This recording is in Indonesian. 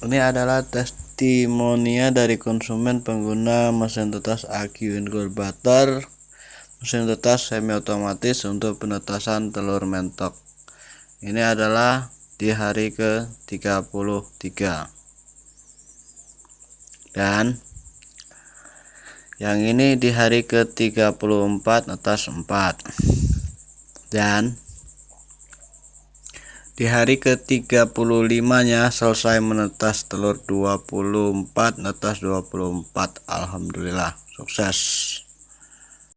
Ini adalah testimonia dari konsumen pengguna mesin tetas AQ inkubator, mesin tetas semi otomatis untuk penetasan telur mentok. Ini adalah di hari ke-33. Dan yang ini di hari ke-34 netas 4. Dan di hari ke-35-nya selesai menetas telur 24 netas 24. Alhamdulillah sukses.